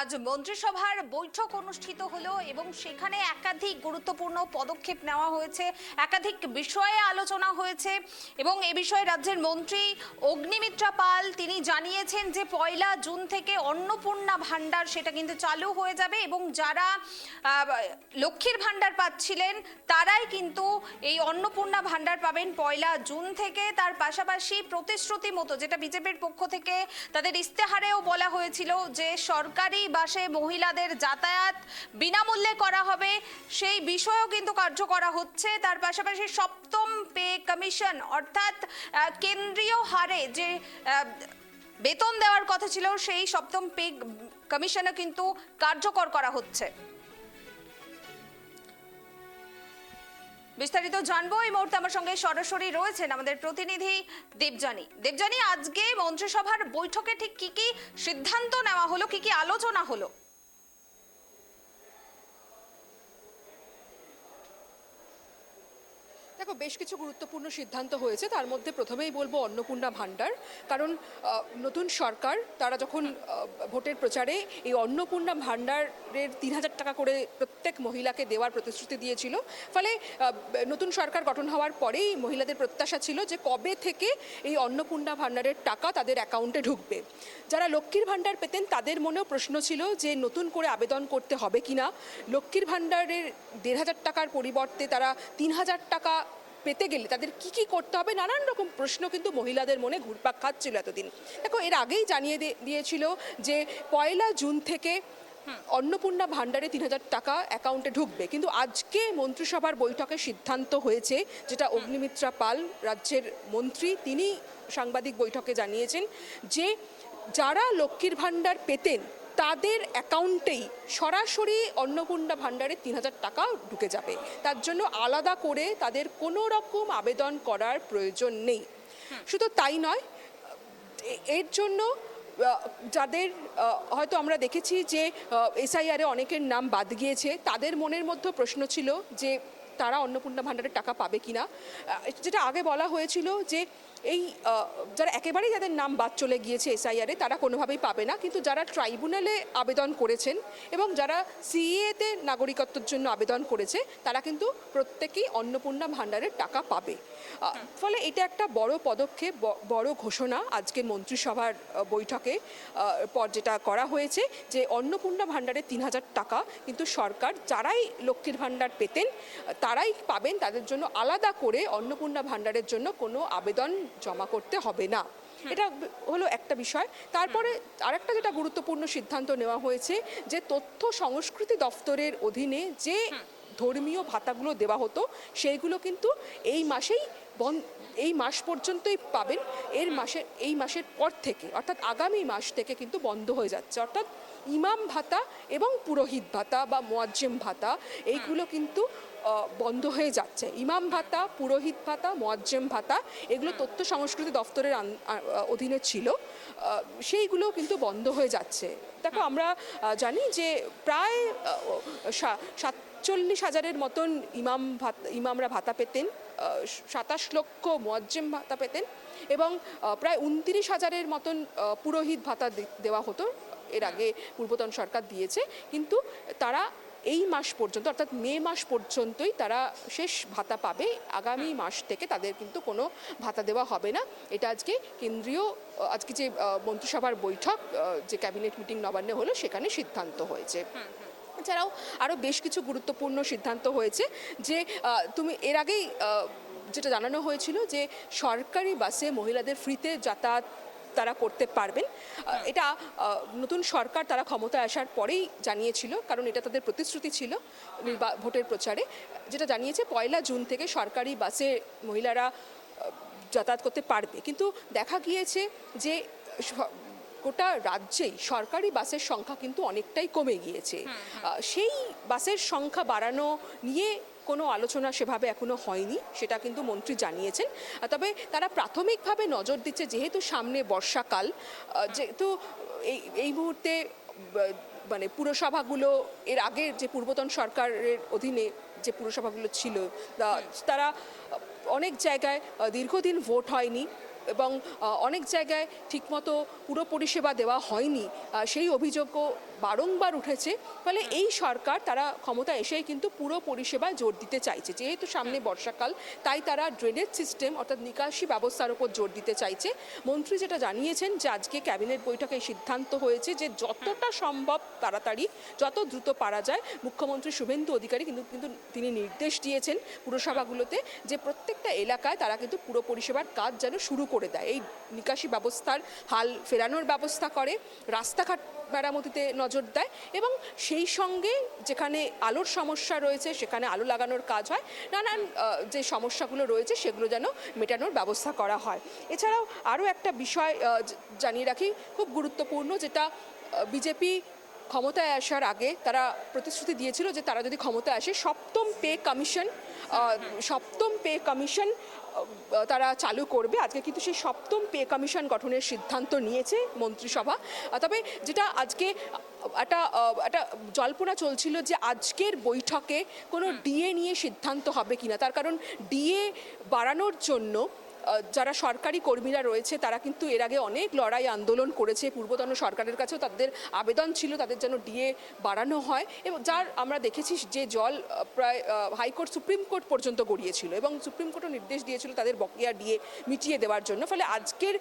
আজ মন্ত্রিসভার বৈঠক অনুষ্ঠিত হলো এবং সেখানে একাধিক গুরুত্বপূর্ণ পদক্ষেপ নেওয়া হয়েছে, একাধিক বিষয়ে আলোচনা হয়েছে এবং এ বিষয়ে রাজ্যের মন্ত্রী অগ্নিমিত্রা পাল তিনি জানিয়েছেন যে 1 জুন থেকে অন্নপূর্ণা ভাণ্ডার সেটা কিন্তু চালু হয়ে যাবে এবং যারা লক্ষ্মীর ভাণ্ডার পাচ্ছিলেন তারাই কিন্তু এই অন্নপূর্ণা ভাণ্ডার পাবেন 1 জুন থেকে। তার পাশাপাশি প্রতিশ্রুতি মতো যেটা বিজেপির পক্ষ থেকে তাদের ইস্তেহারেও বলা হয়েছিল যে সরকারি বাসে মহিলাদের যাতায়াত বিনামূল্যে করা হবে, সেই বিষয়েও কিন্তু কার্য করা হচ্ছে। তার পাশাপাশি সপ্তম পে কমিশন অর্থাৎ কেন্দ্রীয় হারে যে বেতন দেওয়ার কথা ছিল সেই সপ্তম পে কমিশনও কিন্তু কার্যকর করা হচ্ছে। বিস্তারিত জানবো এই মুহূর্তে আমার সঙ্গে সরাসরি রয়েছেন আমাদের প্রতিনিধি দেবযানী। আজকে মন্ত্রিসভার বৈঠকে ঠিক কি কি সিদ্ধান্ত নেওয়া হলো, কি কি আলোচনা হলো? দেখো, বেশ কিছু গুরুত্বপূর্ণ সিদ্ধান্ত হয়েছে। তার মধ্যে প্রথমেই বলবো অন্নপূর্ণা ভাণ্ডার। কারণ নতুন সরকার তারা যখন ভোটের প্রচারে এই অন্নপূর্ণা ভাণ্ডারের 3000 টাকা করে প্রত্যেক মহিলাকে দেওয়ার প্রতিশ্রুতি দিয়েছিল, ফলে নতুন সরকার গঠন হওয়ার পরেই মহিলাদের প্রত্যাশা ছিল যে কবে থেকে এই অন্নপূর্ণা ভাণ্ডারের টাকা তাদের অ্যাকাউন্টে ঢুকবে। যারা লক্ষ্মীর ভাণ্ডার পেতেন তাদের মনেও প্রশ্ন ছিল যে নতুন করে আবেদন করতে হবে কিনা, লক্ষ্মীর ভাণ্ডারের 1500 টাকার পরিবর্তে তারা 3000 টাকা পেতে গেলে তাদের কি কি করতে হবে, নানান রকম প্রশ্ন কিন্তু মহিলাদের মনে ঘুরপাক খাচ্ছিল এতদিন। দেখো, এর আগেই জানিয়ে দিয়েছিল যে 1 জুন থেকে অন্নপূর্ণা ভাণ্ডারে 3000 টাকা অ্যাকাউন্টে ঢুকবে, কিন্তু আজকে মন্ত্রিসভার বৈঠকে সিদ্ধান্ত হয়েছে, যেটা অগ্নিমিত্রা পাল রাজ্যের মন্ত্রী তিনি সাংবাদিক বৈঠকে জানিয়েছেন যে যারা লক্ষ্মীর ভাণ্ডার পেতেন তাদের অ্যাকাউন্টেই সরাসরি অন্নপূর্ণা ভাণ্ডারে 3000 টাকা ঢুকে যাবে। তার জন্য আলাদা করে তাদের কোনো রকম আবেদন করার প্রয়োজন নেই। শুধু তাই নয়, এর জন্য যাদের হয়তো আমরা দেখেছি যে এসআইআরে অনেকের নাম বাদ গিয়েছে, তাদের মনের মধ্যে প্রশ্ন ছিল যে তারা অন্নপূর্ণা ভাণ্ডারের টাকা পাবে কিনা। যেটা আগে বলা হয়েছিল যে এই যারা একেবারেই যাদের নাম বাদ চলে গিয়েছে এসআইআরে তারা কোনোভাবেই পাবে না, কিন্তু যারা ট্রাইব্যুনালে আবেদন করেছেন এবং যারা সিএতে নাগরিকত্বের জন্য আবেদন করেছে তারা কিন্তু প্রত্যেকেই অন্নপূর্ণা ভাণ্ডারের টাকা পাবে। ফলে এটা একটা বড় পদক্ষেপ, বড় ঘোষণা আজকের মন্ত্রিসভার বৈঠকে পর যেটা করা হয়েছে যে অন্নপূর্ণা ভাণ্ডারের 3000 টাকা কিন্তু সরকার যারাই লক্ষ্মীর ভাণ্ডার পেতেন তারাই পাবেন, তাদের জন্য আলাদা করে অন্নপূর্ণা ভাণ্ডারের জন্য কোনো আবেদন জমা করতে হবে না। এটা হলো একটা বিষয়। তারপরে আরেকটা যেটা গুরুত্বপূর্ণ সিদ্ধান্ত নেওয়া হয়েছে যে তথ্য সংস্কৃতি দপ্তরের অধীনে যে ধর্মীয় ভাতাগুলো দেওয়া হতো সেইগুলো কিন্তু এই মাস পর্যন্তই পাবেন। এই মাসের পর থেকে অর্থাৎ আগামী মাস থেকে কিন্তু বন্ধ হয়ে যাচ্ছে। অর্থাৎ ইমাম ভাতা এবং পুরোহিত ভাতা বা মুয়াজ্জেম ভাতা এইগুলো কিন্তু বন্ধ হয়ে যাচ্ছে। ইমাম ভাতা, পুরোহিত ভাতা, মুয়াজ্জেম ভাতা এগুলো তথ্য সংস্কৃতি দপ্তরের অধীনে ছিল, সেইগুলো কিন্তু বন্ধ হয়ে যাচ্ছে। দেখো, আমরা জানি যে প্রায় 47,000-এর মতন ইমামরা ভাতা পেতেন, 27 লক্ষ মুয়াজ্জেম ভাতা পেতেন এবং প্রায় 29,000-এর মতন পুরোহিত ভাতা দেওয়া হতো। এর আগে পূর্বতন সরকার দিয়েছে, কিন্তু তারা এই মাস পর্যন্ত অর্থাৎ মে মাস পর্যন্তই তারা শেষ ভাতা পাবে। আগামী মাস থেকে তাদের কিন্তু কোনো ভাতা দেওয়া হবে না। এটা আজকে যে মন্ত্রিসভার বৈঠক, যে ক্যাবিনেট মিটিং নবান্নে হলো সেখানে সিদ্ধান্ত হয়েছে। এছাড়াও আরও বেশ কিছু গুরুত্বপূর্ণ সিদ্ধান্ত হয়েছে যে এর আগেই যেটা জানানো হয়েছিল যে সরকারি বাসে মহিলাদের ফ্রিতে যাতায়াত তারা করতে পারবেন। এটা নতুন সরকার তারা ক্ষমতায় আসার পরেই জানিয়েছিল, কারণ এটা তাদের প্রতিশ্রুতি ছিল ভোটের প্রচারে। যেটা জানিয়েছে 1 জুন থেকে সরকারি বাসে মহিলারা যাতায়াত করতে পারবে, কিন্তু দেখা গিয়েছে যে গোটা রাজ্যেই সরকারি বাসের সংখ্যা কিন্তু অনেকটাই কমে গিয়েছে। সেই বাসের সংখ্যা বাড়ানো নিয়ে কোনো আলোচনা সেভাবে এখনো হয়নি, সেটা কিন্তু মন্ত্রী জানিয়েছেন। তবে তারা প্রাথমিকভাবে নজর দিচ্ছে, যেহেতু সামনে বর্ষাকাল, যেহেতু এই মুহূর্তে মানে পুরসভাগুলো এর আগে যে পূর্বতন সরকারের অধীনে যে পুরসভাগুলো ছিল তারা অনেক জায়গায় দীর্ঘদিন ভোট হয়নি, এবং অনেক জায়গায় ঠিকমতো পুরো পরিষেবা দেওয়া হয়নি, সেই অভিযোগও বারংবার উঠেছে। ফলে এই সরকার তারা ক্ষমতা এসেই কিন্তু পুরো পরিষেবায় জোর দিতে চাইছে। যেহেতু সামনে বর্ষাকাল, তাই তারা ড্রেনেজ সিস্টেম অর্থাৎ নিকাশি ব্যবস্থার উপর জোর দিতে চাইছে। মন্ত্রী যেটা জানিয়েছেন যে আজকে ক্যাবিনেট বৈঠকে সিদ্ধান্ত হয়েছে যে যতটা সম্ভব তাড়াতাড়ি, যত দ্রুত পারা যায়, মুখ্যমন্ত্রী শুভেন্দু অধিকারী কিন্তু তিনি নির্দেশ দিয়েছেন পুরসভাগুলোতে যে প্রত্যেকটা এলাকায় তারা কিন্তু পুরো পরিষেবার কাজ যেন শুরু করে দেয়, এই নিকাশি ব্যবস্থার হাল ফেরানোর ব্যবস্থা করে, রাস্তাঘাট মেরামতিতে নজর দেয় এবং সেই সঙ্গে যেখানে আলোর সমস্যা রয়েছে সেখানে আলো লাগানোর কাজ হয়, নানান যে সমস্যাগুলো রয়েছে সেগুলো যেন মেটানোর ব্যবস্থা করা হয়। এছাড়াও আরও একটা বিষয় জানিয়ে রাখি, খুব গুরুত্বপূর্ণ, যেটা বিজেপি ক্ষমতায় আসার আগে তারা প্রতিশ্রুতি দিয়েছিল যে তারা যদি ক্ষমতায় আসে সপ্তম পে কমিশন তারা চালু করবে। আজকে কিন্তু সেই সপ্তম পে কমিশন গঠনের সিদ্ধান্ত নিয়েছে মন্ত্রিসভা। তবে যেটা আজকে একটা জল্পনা চলছিল যে আজকের বৈঠকে কোনো ডিএ নিয়ে সিদ্ধান্ত হবে কিনা, তার কারণ ডিএ বাড়ানোর জন্য যারা সরকারি কর্মীরা রয়েছে তারা কিন্তু এর আগে অনেক লড়াই আন্দোলন করেছে, পূর্বতন সরকারের কাছেও তাদের আবেদন ছিল তাদের যেন ডিএ বাড়ানো হয়, এবং যার আমরা দেখেছি যে জল প্রায় হাইকোর্ট সুপ্রিম কোর্ট পর্যন্ত গড়িয়েছিল এবং সুপ্রিম কোর্টও নির্দেশ দিয়েছিল তাদের বকেয়া ডিএ মিটিয়ে দেওয়ার জন্য। ফলে আজকের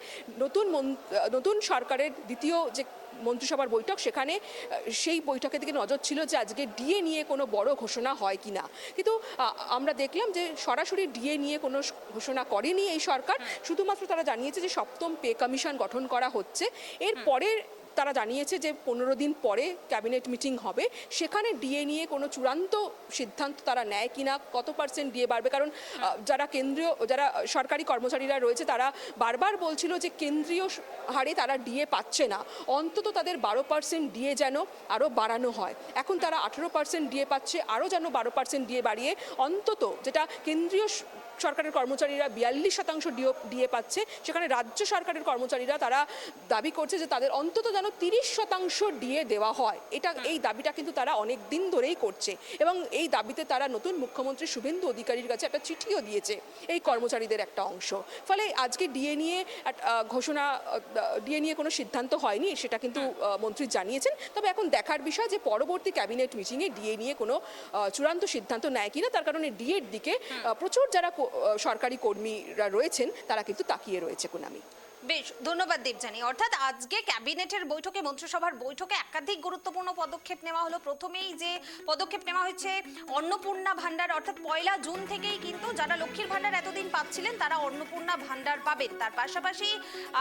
নতুন সরকারের দ্বিতীয় যে মন্ত্রিসভার বৈঠক, সেখানে সেই বৈঠকের দিকে নজর ছিল যে আজকে ডিএ নিয়ে কোনো বড় ঘোষণা হয় কি না, কিন্তু আমরা দেখলাম যে সরাসরি ডিএ নিয়ে কোনো ঘোষণা করেনি এই সরকার। শুধুমাত্র তারা জানিয়েছে যে সপ্তম পে কমিশন গঠন করা হচ্ছে। এর পরের তারা জানিয়েছে যে 15 দিন পরে ক্যাবিনেট মিটিং হবে, সেখানে ডিএ নিয়ে কোনো চূড়ান্ত সিদ্ধান্ত তারা নেয় কিনা, কত পার্সেন্ট ডিএ বাড়বে, কারণ যারা সরকারি কর্মচারীরা রয়েছে তারা বারবার বলছিল যে কেন্দ্রীয় হারে তারা ডিএ পাচ্ছে না, অন্তত তাদের 12% ডিএ যেন আরও বাড়ানো হয়। এখন তারা 18% ডিএ পাচ্ছে, আরও যেন 12% ডিএ বাড়িয়ে অন্তত, যেটা কেন্দ্রীয় সরকারের কর্মচারীরা 42% ডিএ পাচ্ছে, সেখানে রাজ্য সরকারের কর্মচারীরা তারা দাবি করছে যে তাদের অন্তত যেন 30% ডিএ দেওয়া হয়। এই দাবিটা কিন্তু তারা অনেক দিন ধরেই করছে এবং এই দাবিতে তারা নতুন মুখ্যমন্ত্রী শুভেন্দু অধিকারীর কাছে একটা চিঠিও দিয়েছে এই কর্মচারীদের একটা অংশ। ফলে আজকে ডিএ নিয়ে কোনো সিদ্ধান্ত হয়নি, সেটা কিন্তু মন্ত্রী জানিয়েছেন। তবে এখন দেখার বিষয় যে পরবর্তী ক্যাবিনেট মিটিংয়ে ডিএ নিয়ে কোনো চূড়ান্ত সিদ্ধান্ত নেয় কিনা, তার কারণে ডিএর দিকে প্রচুর যারা সরকারি কর্মীরা রয়েছেন তারা কিন্তু তাকিয়ে রয়েছে। কোনামি, বেশ, ধন্যবাদ দেবযানী। অর্থাৎ আজকে ক্যাবিনেটের বৈঠকে, মন্ত্রিসভার বৈঠকে একাধিক গুরুত্বপূর্ণ পদক্ষেপ নেওয়া হলো। প্রথমেই যে পদক্ষেপ নেওয়া হয়েছে অন্নপূর্ণা ভান্ডার, অর্থাৎ 1 জুন থেকেই কিন্তু যারা লক্ষ্মীর ভান্ডার এতদিন পাচ্ছিলেন তারা অন্নপূর্ণা ভান্ডার পাবেন। তার পাশাপাশি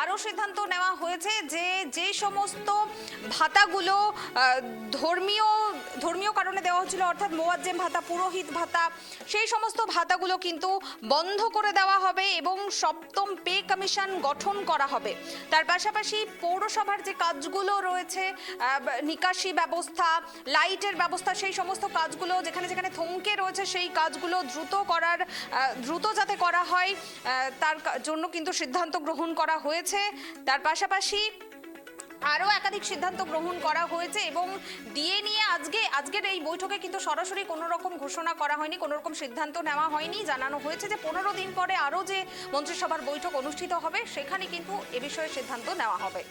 আরও সিদ্ধান্ত নেওয়া হয়েছে যে সমস্ত ভাতাগুলো ধর্মীয় কারণে দেওয়া হচ্ছিল, অর্থাৎ মোয়াজ্জেম ভাতা, পুরোহিত ভাতা, সেই সমস্ত ভাতাগুলো কিন্তু বন্ধ করে দেওয়া হবে এবং সপ্তম পে কমিশন গঠন করা হবে। তার পাশাপাশি পৌরসভার যে কাজগুলো রয়েছে, নিকাশি ব্যবস্থা, লাইটের ব্যবস্থা, সেই সমস্ত কাজগুলো যেখানে যেখানে থমকে রয়েছে সেই কাজগুলো দ্রুত যাতে করা হয় তার জন্য কিন্তু সিদ্ধান্ত গ্রহণ করা হয়েছে। তার পাশাপাশি আরও একাধিক সিদ্ধান্ত গ্রহণ করা হয়েছে এবং ডিএ নিয়ে আজকের এই বৈঠকে কিন্তু সরাসরি কোনো রকম ঘোষণা করা হয়নি, কোনো রকম সিদ্ধান্ত নেওয়া হয়নি। জানানো হয়েছে যে 15 দিন পরে আরও যে মন্ত্রিসভার বৈঠক অনুষ্ঠিত হবে সেখানে কিন্তু এ বিষয়ে সিদ্ধান্ত নেওয়া হবে।